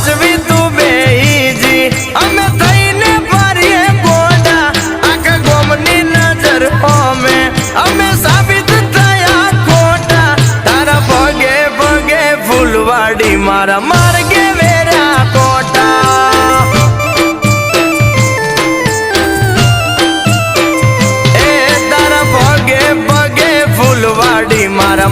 સાચવી તું બેહીજી અમે થઈને ફરીએ ગોડા આખા ગોમની નજર હોમે અમે સાબિત થયા ખોટા તારા પગે પગે ફૂલવાડી મારા માર્ગે વેર્યા કોટા એ તારા પગે પગે ફૂલવાડી મારા